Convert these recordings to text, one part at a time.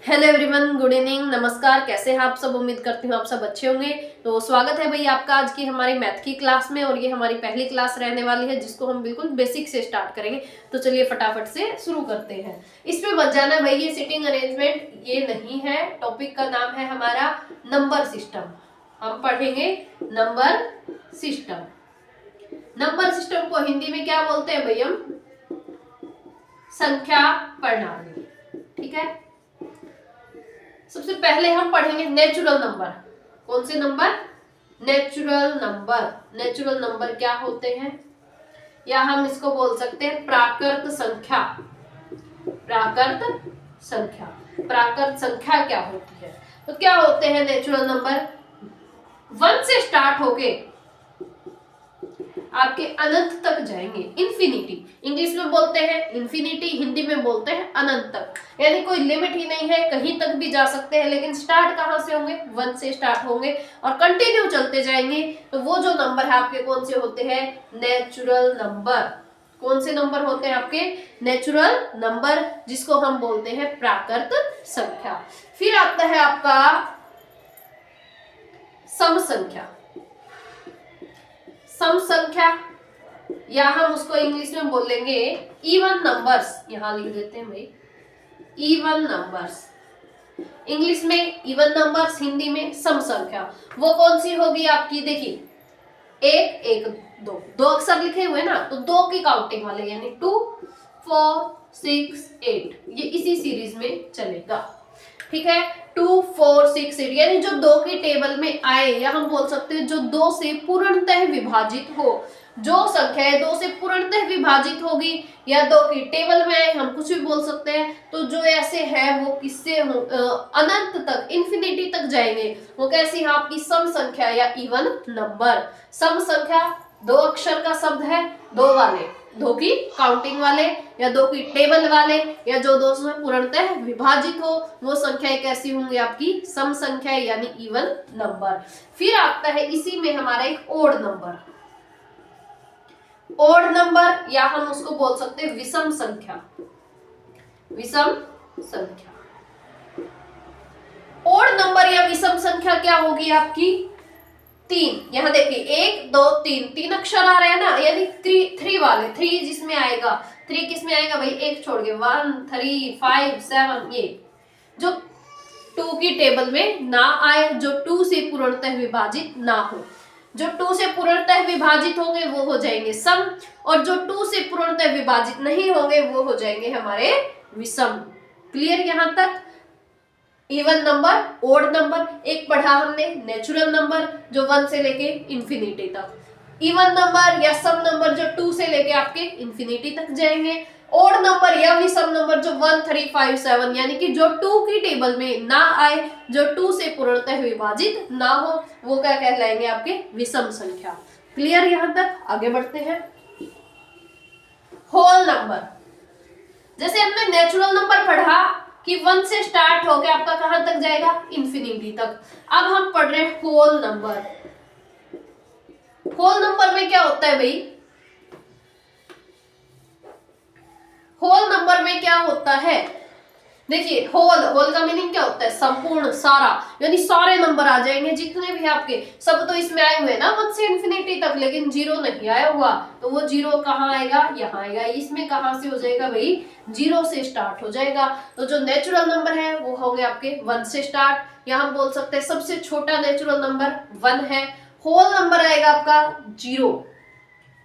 Hello everyone, good evening, नमस्कार। कैसे हैं आप सब? उम्मीद करती हूँ आप सब अच्छे होंगे। तो स्वागत है भाई आपका आज की हमारी मैथ की क्लास में। और ये हमारी पहली क्लास रहने वाली है जिसको हम बिल्कुल बेसिक से स्टार्ट करेंगे। तो चलिए फटाफट से शुरू करते हैं। इसमें बच जाना भाई ये सिटिंग अरेंजमेंट ये नहीं है। टॉपिक का नाम है हमारा नंबर सिस्टम। हम पढ़ेंगे नंबर सिस्टम। नंबर सिस्टम को हिंदी में क्या बोलते हैं भाई? हम संख्या प्रणाली। ठीक है। सबसे पहले हम पढ़ेंगे नेचुरल नंबर। कौन से number? Natural number. Natural number क्या होते हैं, या हम इसको बोल सकते हैं प्राकृत संख्या। प्राकृत संख्या। प्राकृत संख्या क्या होती है? तो क्या होते हैं नेचुरल नंबर? 1 से स्टार्ट होके आपके अनंत तक जाएंगे। इन्फिनिटी इंग्लिश में बोलते हैं, इन्फिनिटी हिंदी में बोलते हैं अनंत तक। यानी कोई लिमिट ही नहीं है, कहीं तक भी जा सकते हैं। लेकिन स्टार्ट कहां से होंगे? 1 से स्टार्ट होंगे और कंटिन्यू चलते जाएंगे। तो वो जो नंबर है आपके कौन से होते हैं? Natural number. कौन से नंबर होते हैं आपके? नेचुरल नंबर, जिसको हम बोलते हैं प्राकृत संख्या। फिर आता है आपका सम संख्या। सम संख्या, या हम उसको इंग्लिश में बोलेंगे इवन नंबर्स। यहां लिख देते हैं भाई इवन नंबर्स। इंग्लिश में इवन नंबर्स, हिंदी में सम संख्या। वो कौन सी होगी आपकी? देखिए, एक एक दो, दो अक्षर लिखे हुए ना, तो दो की काउंटिंग वाले, यानी 2 4 6 8, ये इसी सीरीज में चलेगा। ठीक है। 2 4 6 8 यानी जो दो की टेबल में आए, या हम बोल सकते हैं जो दो से पूर्णतः विभाजित हो। जो संख्या है दो से पूर्णतः विभाजित होगी या दो की टेबल में आए, हम कुछ भी बोल सकते हैं। तो जो ऐसे है वो किससे अनंत तक, इन्फिनिटी तक जाएंगे। वो कैसी है? आपकी सम संख्या या इवन नंबर। सम संख्या दो अक्षर का शब्द है, दो वाले, दो की काउंटिंग वाले या दो की टेबल वाले, या जो दो से पूर्णतः विभाजित हो, वो संख्याएं कैसी होंगी? आपकी सम संख्या यानी इवन नंबर। फिर आता है इसी में हमारा एक ओड नंबर। ओड नंबर, या हम उसको बोल सकते हैं विषम संख्या। विषम संख्या। ओड नंबर या विषम संख्या क्या होगी आपकी? 3। यहां देखिए 1 2 3, 3 अक्षर आ रहे हैं ना, यानी 3 वाले। 3 जिसमें आएगा, 3 किस में आएगा भाई? एक छोड़ के 1 3 5 7, ये जो 2 की टेबल में ना आए, जो 2 से पूर्णतः विभाजित ना हो। जो 2 से पूर्णतः विभाजित होंगे वो हो जाएंगे सम, और जो 2 से पूर्णतः विभाजित नहीं होंगे वो हो जाएंगे हमारे विषम। क्लियर यहां तक? इवन नंबर, ओड नंबर एक पढ़ा हमने, नेचुरल नंबर जो 1 से लेके इंफिनिटी तक। इवन नंबर या सम नंबर जो 2 से लेके आपके इंफिनिटी तक जाएंगे। ओड नंबर या विषम नंबर जो 1 3 5 7, यानी कि जो 2 की टेबल में ना आए, जो 2 से पूर्णतः विभाजित ना हो, वो क्या कहलाएंगे? आपके विषम संख्या। क्लियर यहां तक? आगे बढ़ते हैं। होल नंबर, जैसे हमने नेचुरल नंबर पढ़ा कि 1 से स्टार्ट होकर आपका कहां तक जाएगा? इंफिनिटी तक। अब हम पढ़ रहे हैं होल नंबर। होल नंबर में क्या होता है भाई? होल नंबर में क्या होता है? देखिए, होल का मीनिंग क्या होता है? संपूर्ण, सारा, यानी सारे नंबर आ जाएंगे जितने भी आपके। सब तो इसमें आए हुए ना 1 से इंफिनिटी तक, लेकिन जीरो नहीं आया हुआ, तो वो जीरो कहाँ आएगा? यहाँ आएगा। इसमें कहां से हो जाएगा भाई? 0 से स्टार्ट हो जाएगा। तो जो नेचुरल नंबर है वो होंगे आपके 1 से स्टार्ट, या हम बोल सकते हैं सबसे छोटा नेचुरल नंबर 1 है। होल नंबर आएगा आपका 0,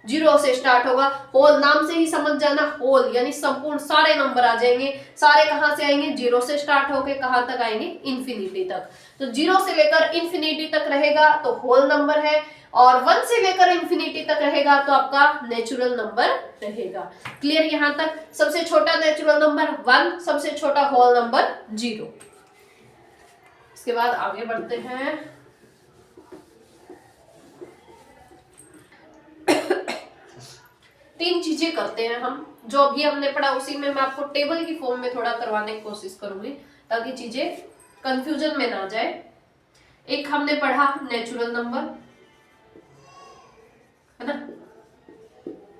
0 से स्टार्ट होगा। होल नाम से ही समझ जाना, होल यानी संपूर्ण, सारे नंबर आ जाएंगे। सारे कहां से आएंगे? 0 से स्टार्ट होके कहां तक आएंगे? इंफिनिटी तक। तो 0 से लेकर इंफिनिटी तक रहेगा तो होल नंबर है, और 1 से लेकर इंफिनिटी तक रहेगा तो आपका नेचुरल नंबर रहेगा। क्लियर यहां तक? सबसे छोटा नेचुरल नंबर 1, सबसे छोटा होल नंबर 0। इसके बाद आगे बढ़ते हैं। तीन चीजें करते हैं हम, जो अभी हमने पढ़ा उसी में मैं आपको टेबल की फॉर्म में थोड़ा करवाने की कोशिश करूंगी, ताकि चीजें कंफ्यूजन में ना जाए। एक हमने पढ़ा नेचुरल नंबर, है ना।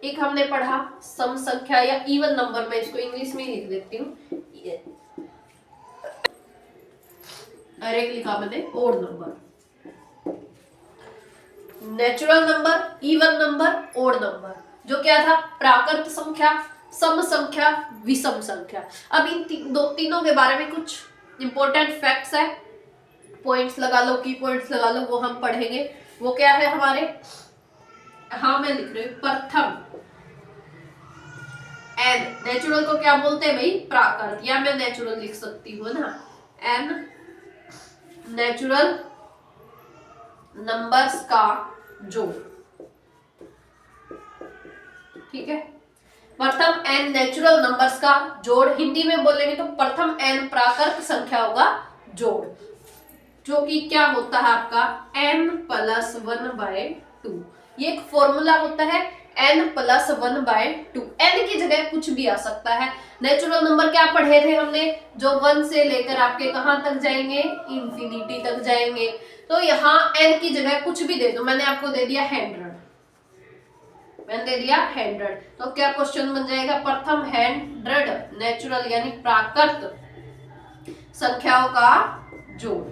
एक हमने पढ़ा सम संख्या या इवन नंबर, मैं इसको इंग्लिश में लिख देती हूँ। डायरेक्ट लिखा मैंने odd number. Natural number, even number, odd number. जो क्या था, प्राकृत संख्या, सम संख्या, विषम संख्या। अब इन तीनों के बारे में कुछ इंपॉर्टेंट फैक्ट्स है, पॉइंट्स लगा लो, की पॉइंट्स लगा लो, वो हम पढ़ेंगे। वो क्या है हमारे, हाँ मैं लिख रही हूँ, प्रथम एन, नेचुरल को क्या बोलते हैं भाई, प्राकृत, या मैं नेचुरल लिख सकती हूँ ना, एन नेचुरल नंबर्स का जोड़, ठीक है। प्रथम एन नेचुरल नंबर्स का जोड़, हिंदी में बोलेंगे तो प्रथम एन प्राकृत संख्याओं का जोड़, जो कि क्या होता है आपका n+1/2। ये एक फॉर्मूला होता है n+1/2। n की जगह कुछ भी आ सकता है। नेचुरल नंबर क्या पढ़े थे हमने, जो 1 से लेकर आपके कहां तक जाएंगे, इंफिनिटी तक जाएंगे। तो यहाँ n की जगह कुछ भी दे दो, मैंने आपको दे दिया 100, मैंने दे दिया 100, तो क्या क्वेश्चन बन जाएगा, प्रथम 100 नेचुरल यानी प्राकृत संख्याओं का जोड़,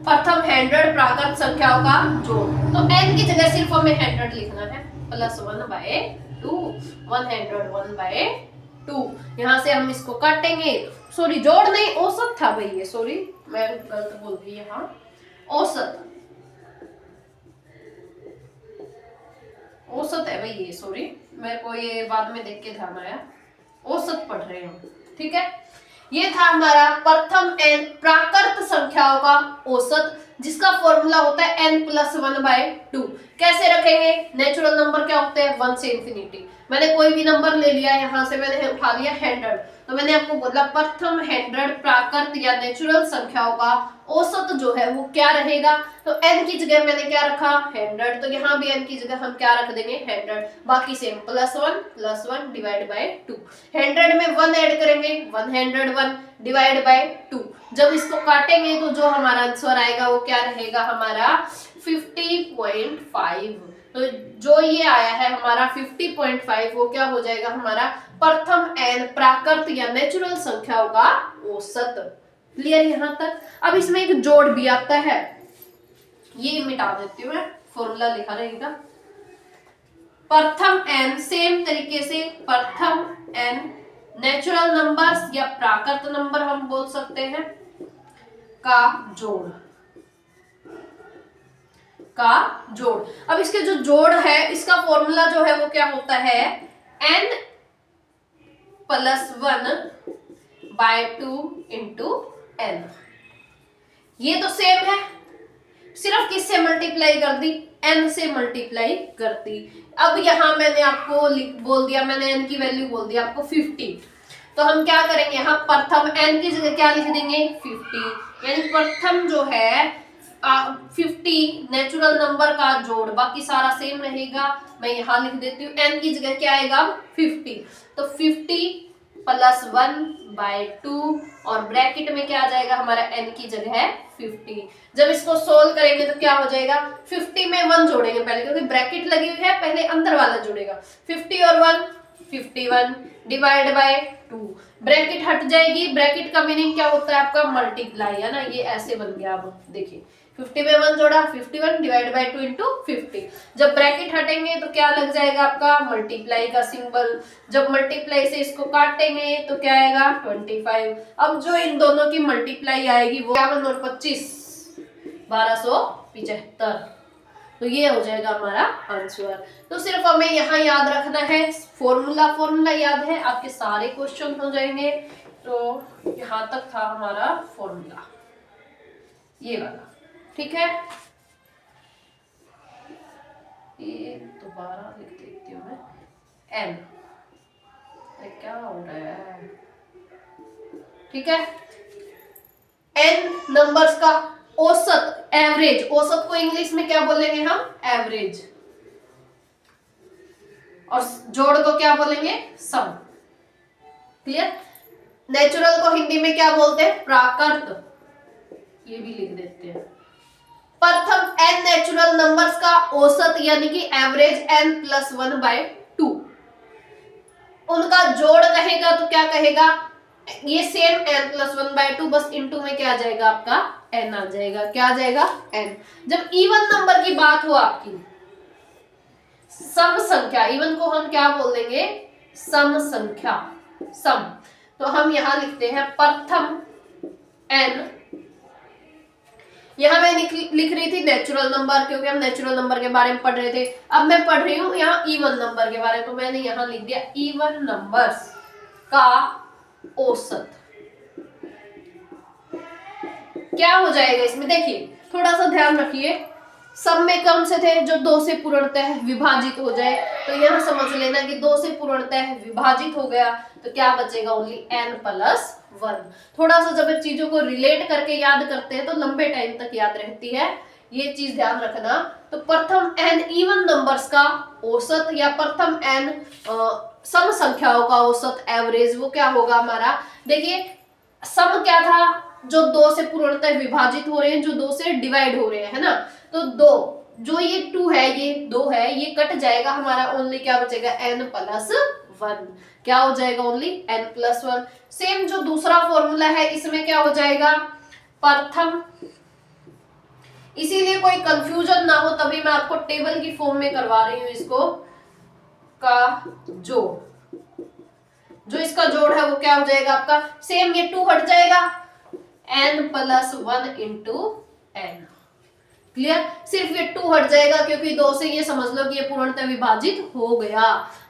प्रथम 100 प्राकृत संख्याओं का जोड़। तो n की जगह सिर्फ हमें 100 लिखना है, +1/2, 101/2। यहां से हम इसको काटेंगे, सॉरी जोड़ नहीं, औसत था भाई ये, सॉरी मैं गलत बोल गई यहाँ, औसत, औसत है भाई ये, सॉरी मेरे को ये बाद में देख के ध्यान आया, औसत पढ़ रहे हो, ठीक है। ये था हमारा प्रथम एन प्राकृत संख्याओं का औसत, जिसका फॉर्मूला होता है n+1/2। कैसे रखेंगे, नेचुरल नंबर क्या होते हैं 1 से इंफिनिटी। मैंने कोई भी नंबर ले लिया, यहां से मैंने उठा लिया 100, तो मैंने आपको बोला प्रथम 100 प्राकृत या नेचुरल संख्याओं का औसत जो है वो क्या रहेगा। तो n की जगह मैंने क्या रखा 100, तो यहाँ भी n की जगह हम क्या रख देंगे 100, बाकी सेम +1 डिवाइड बाय 2। 100 में 1 ऐड करेंगे, 101 डिवाइड बाय 2। जब इसको काटेंगे तो जो हमारा आंसर आएगा वो क्या रहेगा हमारा 50.5। तो जो ये आया है हमारा 50.5, वो क्या हो जाएगा हमारा प्रथम एन प्राकृत या नेचुरल संख्याओं का औसत। क्लियर यहाँ तक। अब इसमें एक जोड़ भी आता है, ये मिटा देती हूँ मैं, फॉर्मूला लिखा रहेगा प्रथम एन, सेम तरीके से प्रथम एन नेचुरल नंबर्स या प्राकृत नंबर हम बोल सकते हैं का जोड़, का जोड़। अब इसके जो जोड़ है, इसका फॉर्मूला जो है वो क्या होता है n+1/2 × n। ये तो सेम है, सिर्फ किससे मल्टीप्लाई कर दी, n से मल्टीप्लाई करती। अब यहां मैंने आपको बोल दिया, मैंने n की वैल्यू बोल दिया आपको 50, तो हम क्या करेंगे यहाँ प्रथम n की जगह क्या लिख देंगे 50, यानी प्रथम जो है 50 नेचुरल नंबर का जोड़, बाकी सारा सेम रहेगा। मैं यहाँ लिख देती हूँ n की जगह क्या आएगा 50, तो 50+1/2 और ब्रैकेट में क्या आ जाएगा हमारा n की जगह है 50। जब इसको सोल्व करेंगे तो क्या हो जाएगा 50 में 1 जोड़ेंगे पहले, क्योंकि ब्रैकेट लगी हुई है, पहले अंदर वाला जुड़ेगा। 50 और 1 51 डिवाइड बाय 2, ब्रैकेट हट जाएगी। ब्रैकेट का मीनिंग क्या होता है आपका मल्टीप्लाई, है ना, ये ऐसे बन गया। अब देखिए 50 में 1 जोड़ा 51 डिवाइड बाय 2 × 50। जब ब्रैकेट हटेंगे तो क्या लग जाएगा आपका मल्टीप्लाई का सिंबल। जब मल्टीप्लाई से इसको काटेंगे तो क्या आएगा 25। अब जो इन दोनों की मल्टीप्लाई आएगी वो 51 और 25 1275, तो ये हो जाएगा हमारा आंसर। तो सिर्फ हमें यहाँ याद रखना है फॉर्मूला याद है, आपके सारे क्वेश्चन हो जाएंगे। तो यहाँ तक था हमारा फॉर्मूला, ये वाला, ठीक है। ये दोबारा लिख देती हूँ मैं, n, क्या हो रहा है, ठीक है। n नंबर्स का औसत, एवरेज, औसत को इंग्लिश में क्या बोलेंगे हम एवरेज, और जोड़ को क्या बोलेंगे सम। क्लियर। नेचुरल को हिंदी में क्या बोलते हैं प्राकृत, ये भी लिख देते हैं। प्रथम n नेचुरल नंबर्स का औसत यानी कि एवरेज n+1/2, उनका जोड़ कहेगा तो क्या कहेगा ये सेम n+1/2, बस इनटू में क्या आ जाएगा आपका n आ जाएगा। क्या आ जाएगा n। जब इवन नंबर की बात हो आपकी, सम संख्या, इवन को हम क्या बोल देंगे, सम संख्या, सम, तो हम यहां लिखते हैं प्रथम n। यहां मैं लिख रही थी नेचुरल नंबर, क्योंकि हम नेचुरल नंबर के बारे में पढ़ रहे थे। अब मैं पढ़ रही हूं यहाँ इवन नंबर के बारे में, तो मैंने यहां लिख दिया इवन नंबर्स का औसत। क्या हो जाएगा इसमें, देखिए थोड़ा सा ध्यान रखिए, सब में कम से थे जो 2 से पूर्णतः विभाजित हो जाए, तो यहां समझ लेना कि 2 से पूर्णतः विभाजित हो गया, तो क्या बचेगा ओनली n+1। थोड़ा सा जब चीजों को रिलेट करके याद करते हैं तो लंबे टाइम तक याद रहती है, ये चीज ध्यान रखना। तो प्रथम n इवन नंबर्स का औसत या प्रथम n सम संख्याओं का औसत, एवरेज, वो क्या होगा हमारा, देखिए सम क्या था, जो 2 से पूर्णतः विभाजित हो रहे हैं, जो 2 से डिवाइड हो रहे हैं, है ना, तो 2, जो ये 2 है, ये 2 है, ये कट जाएगा, हमारा ओनली क्या बचेगा n+1। क्या हो जाएगा ओनली n+1। सेम जो दूसरा फॉर्मूला है, इसमें क्या हो जाएगा प्रथम, इसीलिए कोई कंफ्यूजन ना हो तभी मैं आपको टेबल की फॉर्म में करवा रही हूं इसको, का जो इसका जोड़ है वो क्या हो जाएगा आपका, सेम ये 2 हट जाएगा, n+1 इंटू n। क्लियर, सिर्फ ये 2 हट जाएगा, क्योंकि 2 से ये समझ लो कि ये पूर्णतः विभाजित हो गया।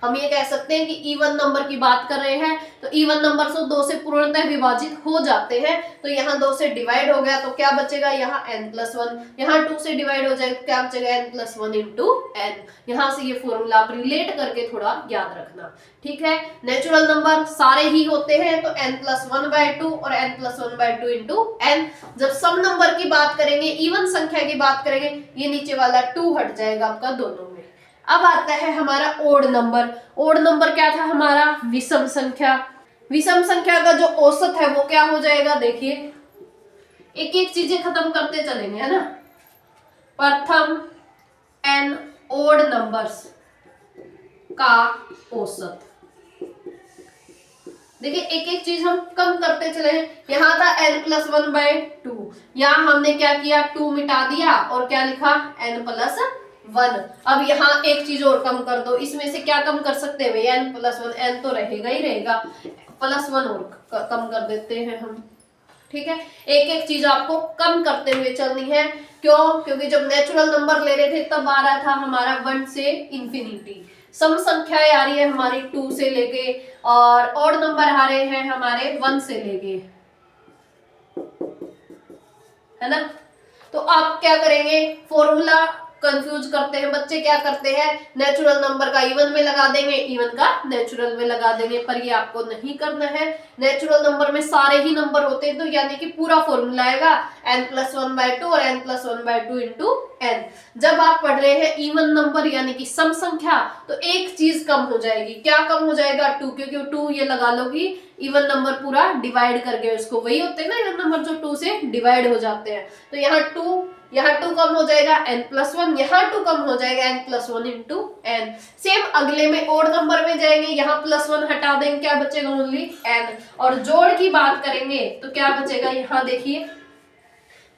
हम ये कह सकते हैं कि इवन नंबर की बात कर रहे हैं, तो इवन नंबर से 2 से पूर्णतः विभाजित हो जाते हैं, तो यहाँ 2 से डिवाइड हो गया, तो क्या बचेगा यहाँ n+1, यहाँ 2 से डिवाइड हो जाएगा, क्या बचेगा n+1 इंटू n। यहाँ से ये फॉर्मूला आप रिलेट करके थोड़ा याद रखना, ठीक है। नेचुरल नंबर सारे ही होते हैं, तो n+1/2 और n+1/2 इंटू n। जब सम नंबर की बात करेंगे, इवन संख्या की बात करेंगे, ये नीचे वाला 2 हट जाएगा आपका दोनों में। अब आता है हमारा ओड नंबर। ओड नंबर क्या था हमारा, विषम संख्या। विषम संख्या का जो औसत है वो क्या हो जाएगा, देखिए एक एक चीजें खत्म करते चलेंगे, है ना। प्रथम n ओड नंबर्स का औसत, देखिए एक एक चीज हम कम करते चले। यहाँ था n+1/2, यहाँ हमने क्या किया, 2 मिटा दिया और क्या लिखा n+1। अब यहाँ एक चीज और कम कर दो, इसमें से क्या कम कर सकते हैं भैया, n+1, n तो रहेगा ही रहेगा, +1 और कम कर देते हैं हम, ठीक है। एक एक चीज आपको कम करते हुए चलनी है, क्यों, क्योंकि जब नेचुरल नंबर ले रहे थे तब आ रहा था हमारा 1 से इंफिनिटी, सम संख्याएं आ रही है हमारी 2 से लेके, और ऑड नंबर आ रहे हैं हमारे 1 से लेके, है ना। तो आप क्या करेंगे, फॉर्मूला कंफ्यूज करते हैं बच्चे, क्या करते हैं, नेचुरल नंबर का इवन में लगा देंगे, इवन का नेचुरल में लगा देंगे, पर ये आपको नहीं करना है। नेचुरल नंबर में सारे ही नंबर होते हैं, तो यानी कि पूरा फॉर्मूला आएगा n+1/2 और n+1/2 इंटू n। जब आप पढ़ रहे हैं इवन नंबर यानी कि सम संख्या, तो एक चीज कम हो जाएगी, क्या कम हो जाएगा, 2, क्योंकि 2 ये लगा लो कि इवन नंबर पूरा डिवाइड करके, उसको वही होते हैं ना इवन नंबर जो 2 से डिवाइड हो जाते हैं, तो यहाँ 2 कम हो जाएगा n+1, यहाँ 2 कम हो जाएगा n+1 इंटू n। सेम अगले में ओड नंबर में जाएंगे, यहाँ +1 हटा देंगे, क्या बचेगा ओनली n। और जोड़ की बात करेंगे तो क्या बचेगा, यहाँ देखिए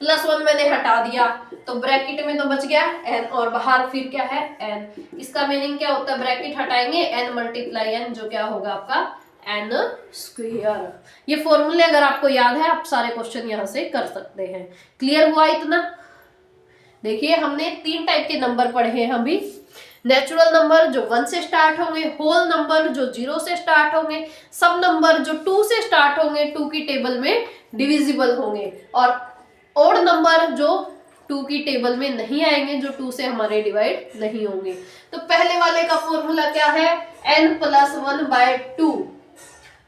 +1 मैंने हटा दिया, तो ब्रैकेट में तो बच गया n, और बाहर फिर क्या है n। इसका मीनिंग क्या होता है, ब्रैकेट हटाएंगे n×n, जो क्या होगा आपका n²। ये फॉर्मूले अगर आपको याद है, आप सारे क्वेश्चन यहाँ से कर सकते हैं। क्लियर हुआ इतना। देखिए हमने 3 टाइप के नंबर पढ़े हैं अभी, नेचुरल नंबर जो 1 से स्टार्ट होंगे, होल नंबर जो 0 से स्टार्ट होंगे, सब नंबर जो 2 से स्टार्ट होंगे, 2 की टेबल में डिविजिबल होंगे, और ऑड नंबर जो 2 की टेबल में नहीं आएंगे, जो 2 से हमारे डिवाइड नहीं होंगे। तो पहले वाले का फॉर्मूला क्या है, n+1/2,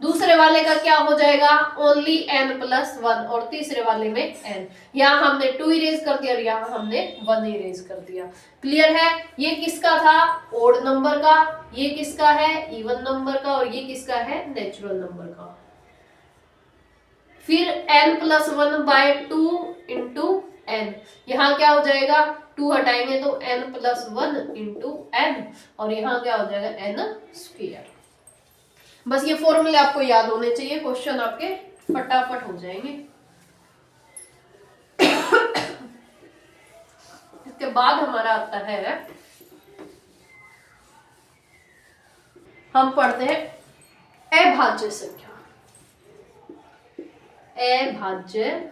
दूसरे वाले का क्या हो जाएगा, ओनली n+1, और तीसरे वाले में n। यहाँ हमने 2 इरेज कर दिया और यहाँ हमने 1 इरेज कर दिया। क्लियर है। ये किसका था, ओड नंबर का, ये किसका है, इवन नंबर का, और ये किसका है, नेचुरल नंबर का। फिर n+1/2 इंटू n, यहाँ क्या हो जाएगा, 2 हटाएंगे तो n+1 इंटू n, और यहाँ क्या हो जाएगा n²। बस ये फॉर्मूले आपको याद होने चाहिए, क्वेश्चन आपके फटाफट हो जाएंगे। इसके बाद हमारा आता है, हम पढ़ते हैं अभाज्य संख्या। अभाज्य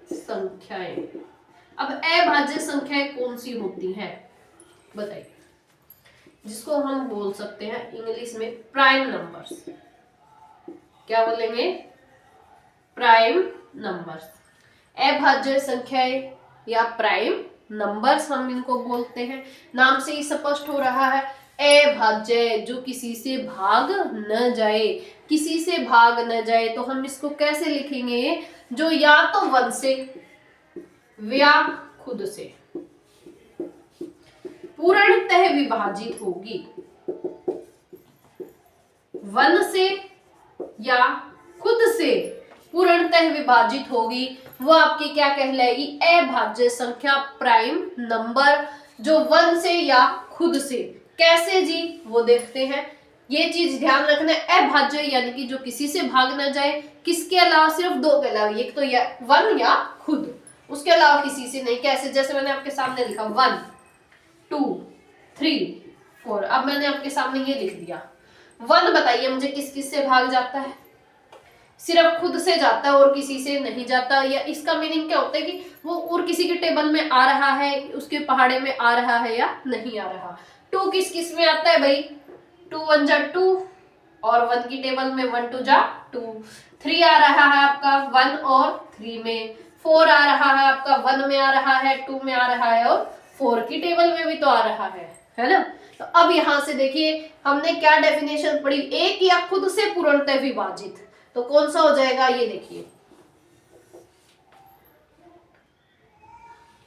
संख्याएं। अब अभाज्य संख्याएं कौन सी होती हैं बताइए, जिसको हम बोल सकते हैं इंग्लिश में प्राइम नंबर्स। क्या बोलेंगे? Prime numbers. अभाज्य संख्याएं या प्राइम नंबर्स हम इनको बोलते हैं। नाम से ही स्पष्ट हो रहा है, अभाज्य जो किसी से भाग न जाए, किसी से भाग न जाए। तो हम इसको कैसे लिखेंगे? जो या तो 1 से या खुद से पूर्णतः विभाजित होगी। 1 से या खुद से पूर्णतः विभाजित होगी, वो आपकी क्या कहलाएगी? अभाज्य संख्या, प्राइम नंबर, जो 1 से या खुद से। कैसे जी? वो देखते हैं। ये चीज ध्यान रखना, अभाज्य यानी कि जो किसी से भाग ना जाए, किसके अलावा? सिर्फ 2 के अलावा, एक तो या 1 या खुद, उसके अलावा किसी से नहीं। कैसे? जैसे मैंने आपके सामने लिखा 1 2 3 4। अब मैंने आपके सामने ये लिख दिया 1, बताइए मुझे किस किस से भाग जाता है? सिर्फ खुद से जाता है और किसी से नहीं जाता। या इसका मीनिंग क्या होता है कि वो और किसी के टेबल में आ रहा है, उसके पहाड़े में आ रहा है या नहीं आ रहा। 2 किस किस में आता है भाई? 2 1 जा 2 और 1 की टेबल में 1 2 जा 2। 3 आ रहा है आपका 1 और 3 में। 4 आ रहा है आपका 1 में आ रहा है, 2 में आ रहा है और 4 की टेबल में भी तो आ रहा है ना। तो अब यहां से देखिए हमने क्या डेफिनेशन पढ़ी, एक या खुद से पूर्णतः विभाजित। तो कौन सा हो जाएगा? ये देखिए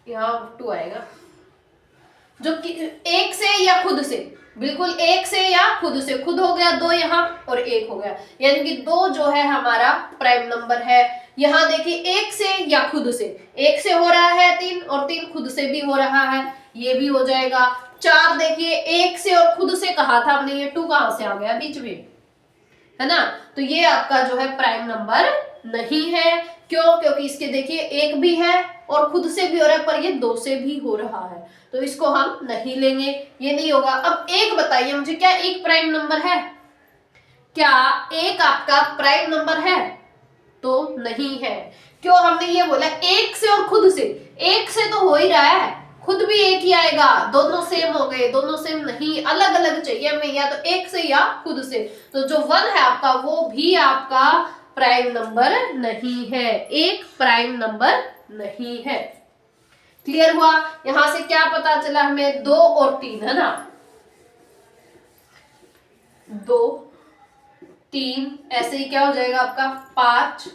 यहाँ 2 आएगा, जो कि एक से या खुद से, बिल्कुल एक से या खुद से। खुद हो गया 2 यहाँ और 1 हो गया, यानी कि 2 जो है हमारा प्राइम नंबर है। यहाँ देखिए एक से या खुद से, एक से हो रहा है 3 और 3 खुद से भी हो रहा है, ये भी हो जाएगा। 4 देखिए एक से और खुद से कहा था हमने, ये 2 कहां से आ गया बीच में, है ना। तो ये आपका जो है प्राइम नंबर नहीं है। क्यों? क्योंकि इसके देखिए 1 भी है और खुद से भी हो रहा है, पर ये 2 से भी हो रहा है, तो इसको हम नहीं लेंगे, ये नहीं होगा। अब 1 बताइए मुझे, क्या 1 प्राइम नंबर है? क्या 1 आपका प्राइम नंबर है? तो नहीं है। क्यों हमने ये बोला? 1 से और खुद से। 1 से तो हो ही रहा है, खुद भी 1 ही आएगा, दोनों सेम हो गए। दोनों सेम नहीं, अलग अलग चाहिए हमें, या तो 1 से या खुद से। तो जो 1 है आपका, वो भी आपका प्राइम नंबर नहीं है, एक प्राइम नंबर नहीं है। क्लियर हुआ? यहां से क्या पता चला हमें? 2 और 3, है ना। 2 3 ऐसे ही क्या हो जाएगा आपका? 5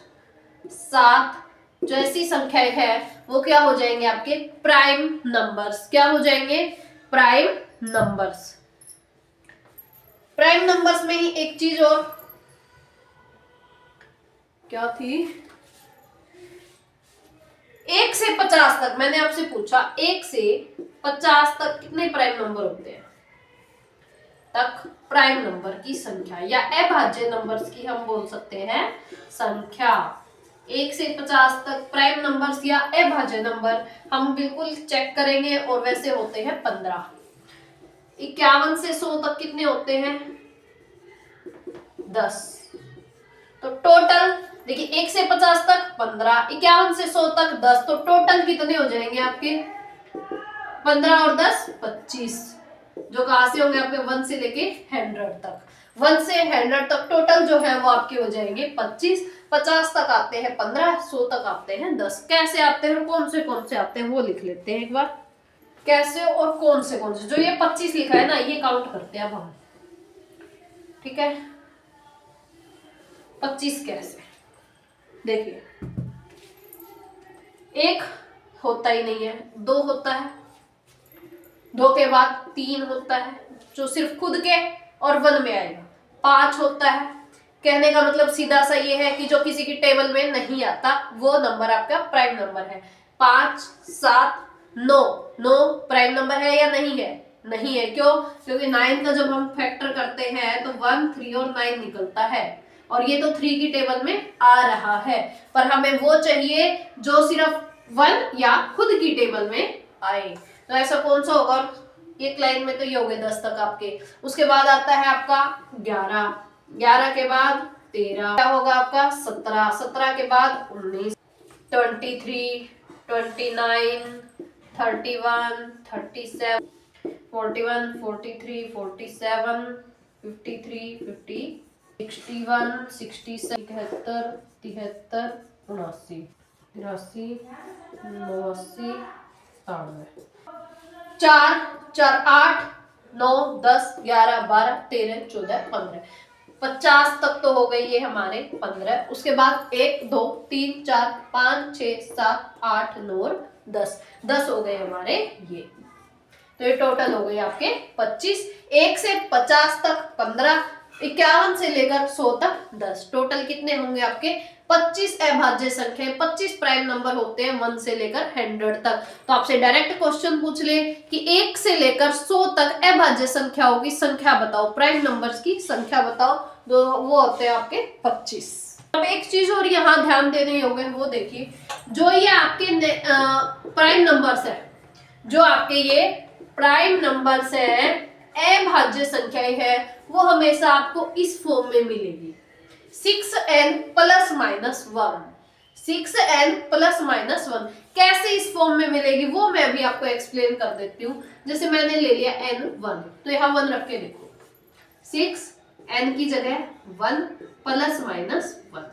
7, जो ऐसी संख्याएं है वो क्या हो जाएंगे? आपके प्राइम नंबर्स। क्या हो जाएंगे? Prime numbers. प्राइम नंबर्स में ही एक चीज और क्या थी? 1 से 50 तक मैंने आपसे पूछा, 1 से 50 तक कितने प्राइम नंबर होते हैं? तक प्राइम नंबर की संख्या या अभाज्य नंबर्स की हम बोल सकते हैं संख्या। 1 से 50 तक प्राइम नंबर्स या अभाज्य नंबर हम बिल्कुल चेक करेंगे, और वैसे होते हैं 15। 51 से 100 तक कितने होते हैं? 10। तो टोटल देखिए 1 से 50 तक 15, 51 से 100 तक 10, तो टोटल कितने हो जाएंगे आपके? 15 और 10 25, जो कहां से होंगे आपके? 1 से लेके 100 तक। 1 से 100 तक टोटल जो है वो आपके हो जाएंगे 25। 50 तक आते हैं 15, 100 तक आते हैं 10। कैसे आते हैं, कौन से आते हैं वो लिख लेते हैं एक बार। कैसे और कौन से जो ये 25 लिखा है ना, ये काउंट करते हैं अब हम, ठीक है। 25 कैसे? देखिए 1 होता ही नहीं है, 2 होता है, 2 के बाद 3 होता है जो सिर्फ खुद के और 1 में आएगा। 5 होता है, कहने का मतलब सीधा सा ये है कि जो किसी की टेबल में नहीं आता वो नंबर आपका प्राइम नंबर है। 5 7 9 प्राइम नंबर है या नहीं है? नहीं है। क्यों? क्योंकि 9 का जब हम फैक्टर करते हैं तो 1, 3 और 9 निकलता है, और ये तो 3 की टेबल में आ रहा है, पर हमें वो चाहिए जो सिर्फ 1 या खुद की टेबल में आए। तो ऐसा कौन सा होगा? एक लाइन में तो ये हो गए 10 तक आपके। उसके बाद आता है आपका 11, 11 के बाद 13, क्या होगा आपका 17, 17 के बाद 19, 23, 29, 31, 37, 41, 43, 47, 53, 50, 61, 67, 71, 73, 79, 83, 89, 97, 4, 4, 8, 9, 10, 11, 12, 13, 14, 15, 50 तक तो हो गई ये हमारे 15। उसके बाद 1, 2, 3, 4, 5, 6, 7, 8, 9 और 10, 10 हो गए हमारे ये। तो ये टोटल हो गए आपके 25। 1 से 50 तक 15, 51 से लेकर 100 तक 10, टोटल कितने होंगे आपके 25 अभाज्य संख्या। 25 प्राइम नंबर होते हैं 1 से लेकर 100 तक। तो आपसे डायरेक्ट क्वेश्चन पूछ ले कि 1 से लेकर 100 तक अभाज्य संख्याओं की संख्या बताओ, प्राइम नंबर्स की संख्या बताओ, तो वो होते हैं आपके 25। अब एक चीज और यहाँ ध्यान देने योग्य है, वो देखिए, जो ये आपके प्राइम नंबर्स है, जो आपके ये प्राइम नंबर्स है, अभाज्य संख्याएं है, वो हमेशा आपको इस फॉर्म में मिलेगी, 6n plus minus 1, 6n plus minus 1। कैसे इस फॉर्म में मिलेगी वो मैं अभी आपको एक्सप्लेन कर देती हूँ। जैसे मैंने ले लिया n1, तो यहाँ 1 रख के देखो, 6n की जगह 1 प्लस माइनस 1,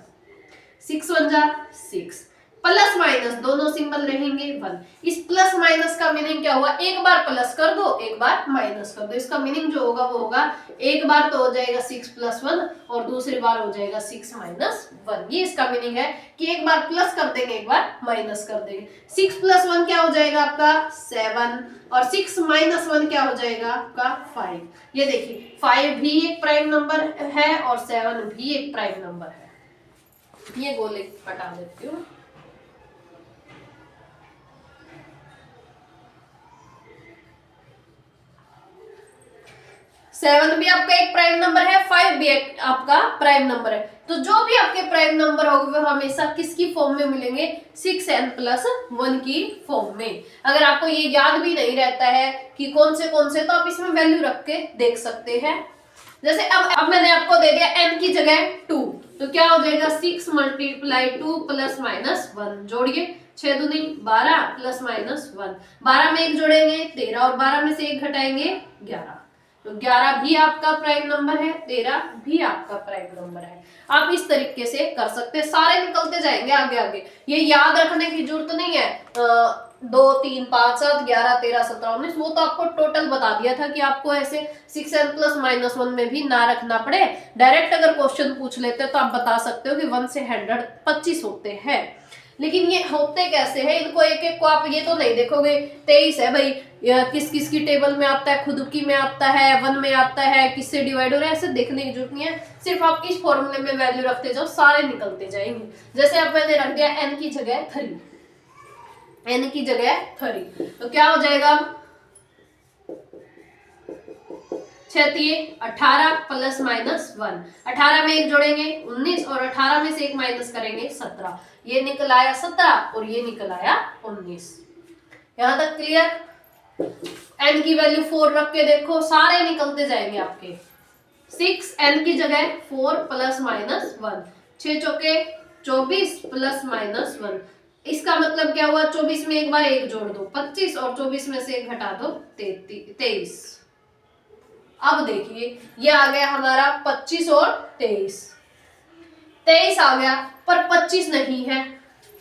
6 1 जा 6, प्लस माइनस दोनों सिंबल रहेंगे 1। इस प्लस माइनस का मीनिंग क्या हुआ? एक बार प्लस कर दो, एक बार माइनस कर दो। इसका मीनिंग जो होगा वो होगा, एक बार तो हो जाएगा 6 प्लस 1 और दूसरी बार हो जाएगा 6 माइनस 1। ये इसका मीनिंग है कि एक बार प्लस कर देंगे, एक बार माइनस कर देंगे। 6 प्लस 1 क्या हो जाएगा आपका 7, और 6 माइनस 1 क्या हो जाएगा आपका 5। ये देखिए 5 भी एक प्राइम नंबर है और 7 भी एक प्राइम नंबर है। ये गोले हटा देती हूँ। 7 भी आपका एक प्राइम नंबर है, 5 भी एक आपका प्राइम नंबर है। तो जो भी आपके प्राइम नंबर होंगे वो हमेशा किसकी फॉर्म में मिलेंगे? 6n प्लस 1 की फॉर्म में। अगर आपको ये याद भी नहीं रहता है कि कौन से तो आप इसमें वैल्यू रख के देख सकते हैं। जैसे अब मैंने आपको दे दिया n की जगह 2, तो क्या हो जाएगा 6 मल्टीप्लाई 2 प्लस माइनस 1, जोड़िए 6 दूनी 12 प्लस माइनस 1, 12 में 1 जोड़ेंगे 13 और 12 में से 1 घटाएंगे 11, तो 11 भी आपका प्राइम नंबर है, 13 भी आपका प्राइम नंबर है। आप इस तरीके से कर सकते हैं, सारे निकलते जाएंगे आगे आगे। ये याद रखने की जरूरत नहीं है 2 3 5 7 11 13 17 19, वो तो आपको टोटल बता दिया था कि आपको ऐसे 6n प्लस माइनस 1 में भी ना रखना पड़े। डायरेक्ट अगर क्वेश्चन पूछ लेते तो आप बता सकते हो कि 1 से 100 25 होते हैं। लेकिन ये होते कैसे हैं, इनको एक एक को आप ये तो नहीं देखोगे 23 है भाई, किस किस की टेबल में आता है, खुद की में आता है, 1 में आता है, किससे डिवाइड हो रहा है, ऐसे देखने की जरूरत नहीं है। सिर्फ आप इस फॉर्मूले में वैल्यू रखते जाओ, सारे निकलते जाएंगे। जैसे अब मैंने रख दिया n की जगह 3, n की जगह 3, तो क्या हो जाएगा 18 प्लस माइनस 1, 18 में 1 जोड़ेंगे 19 और 18 में से 1 माइनस करेंगे 17, ये निकल आया 17 और ये निकल आया 19। यहां तक क्लियर? n की वैल्यू 4 रख के देखो, सारे निकलते जाएंगे आपके। 6n की जगह 4 प्लस माइनस 1, 6 चौके 24 प्लस माइनस 1, इसका मतलब क्या हुआ 24 में एक बार 1 जोड़ दो 25 और 24 में से 1 घटा दो 23। अब देखिए ये आ गया हमारा 25 और 23 आ गया, पर 25 नहीं है,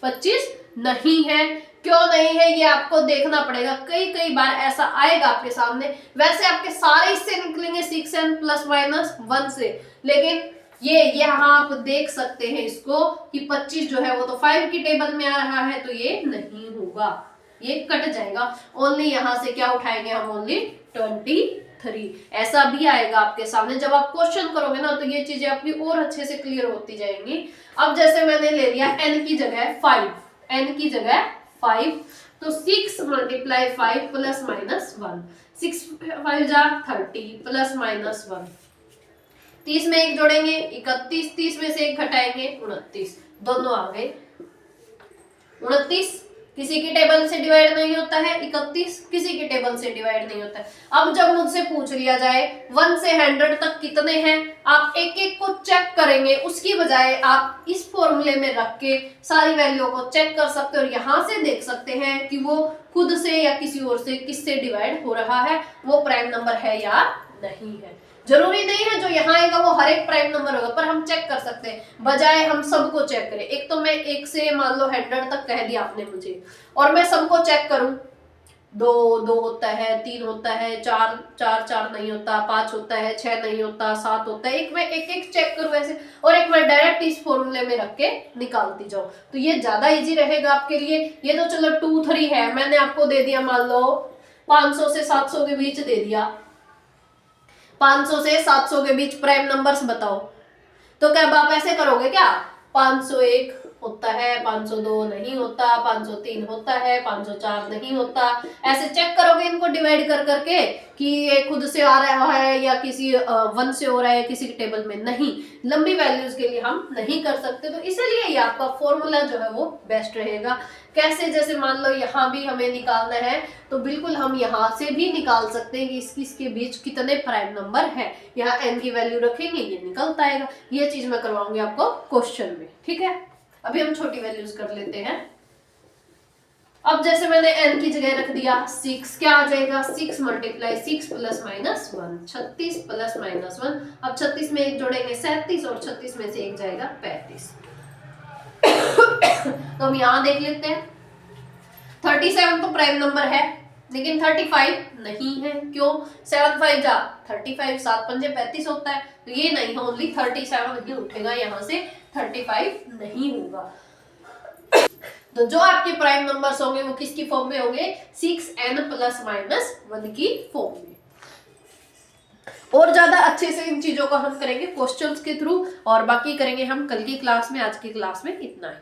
25 नहीं है। क्यों नहीं है ये आपको देखना पड़ेगा, कई बार ऐसा आएगा आपके सामने। वैसे आपके सारे इससे निकलेंगे 6n प्लस माइनस 1 से, लेकिन ये यहाँ आप देख सकते हैं इसको कि 25 जो है वो तो 5 की टेबल में आ रहा है, तो ये नहीं होगा, ये कट जाएगा। ओनली यहाँ से क्या उठाएंगे हम, ओनली 23। ऐसा भी आएगा आपके सामने। जब आप क्वेश्चन करोगे ना तो ये चीजें आपकी और अच्छे से क्लियर होती जाएंगी। अब जैसे मैंने ले लिया n की जगह 5, n की जगह 5, तो 6 मल्टीप्लाई 5 प्लस माइनस 1, 6 5 जा 30 प्लस माइनस 1, 30 में एक जोड़ेंगे 31, 30 में से एक घटाएंगे 29, दोनों आ गए 29। किसी की टेबल से डिवाइड नहीं होता है, 31 किसी की टेबल से डिवाइड नहीं होता है। अब जब मुझसे पूछ लिया जाए 1 से 100 तक कितने हैं, आप एक एक को चेक करेंगे, उसकी बजाय आप इस फॉर्मूले में रख के सारी वैल्यू को चेक कर सकते हैं और यहाँ से देख सकते हैं कि वो खुद से या किसी और से किससे डिवाइड हो रहा है, वो प्राइम नंबर है या नहीं है। जरूरी नहीं है जो यहाँ आएगा वो हर एक प्राइम नंबर होगा, पर हम चेक कर सकते हैं, बजाय हम सबको चेक करें। एक तो मैं 1 से मान लो 100 तक कह दिया आपने मुझे, और मैं सबको चेक करूं, 2 2 होता है, 3 होता है, 4 4 4 नहीं होता, 5 होता है, 6 नहीं होता, 7 होता है, एक मैं एक एक चेक करूं ऐसे, और एक मैं डायरेक्ट इस फॉर्मूले में रख के निकालती जाऊं, तो ये ज्यादा इजी रहेगा आपके लिए। ये तो चलो 2 3 है, मैंने आपको दे दिया मान लो 500 से 700 के बीच दे दिया, 500 से 700 के बीच प्राइम नंबर्स बताओ, तो क्या आप ऐसे करोगे क्या, 501 होता है, 502 नहीं होता, 503 होता है, 504 नहीं होता, ऐसे चेक करोगे इनको डिवाइड कर करके कि ये खुद से आ रहा है या किसी 1 से हो रहा है, किसी टेबल में नहीं। लंबी वैल्यूज के लिए हम नहीं कर सकते, तो इसीलिए ये आपका फॉर्मूला जो है वो बेस्ट रहेगा। कैसे, जैसे मान लो यहाँ भी हमें निकालना है, तो बिल्कुल हम यहाँ से भी निकाल सकते हैं कि इसके बीच कितने प्राइम नंबर है, यहाँ n की वैल्यू रखेंगे ये निकलता आएगा। ये चीज मैं करवाऊंगी आपको क्वेश्चन में, ठीक है। अभी हम छोटी वैल्यूज कर लेते हैं। अब जैसे मैंने n की जगह रख दिया 6, क्या आ जाएगा 6 multiply 6 plus minus 1, 36 plus minus 1। अब 36 में एक जोड़ेंगे 37 और 36 में से एक जाएगा 35। तो हम यहाँ देख लेते हैं 37 तो प्राइम नंबर है, लेकिन 35 नहीं है। क्यों, 7 5 जा 35, 7 पंजे 35 होता है, तो ये नहीं है, ओनली 37 ही उठेगा, यहाँ से 35 नहीं होगा। तो जो आपके प्राइम नंबर्स होंगे वो किसकी फॉर्म में होंगे, 6n प्लस माइनस 1 की फॉर्म में। और ज्यादा अच्छे से इन चीजों को हम करेंगे क्वेश्चंस के थ्रू, और बाकी करेंगे हम कल की क्लास में। आज की क्लास में इतना ही।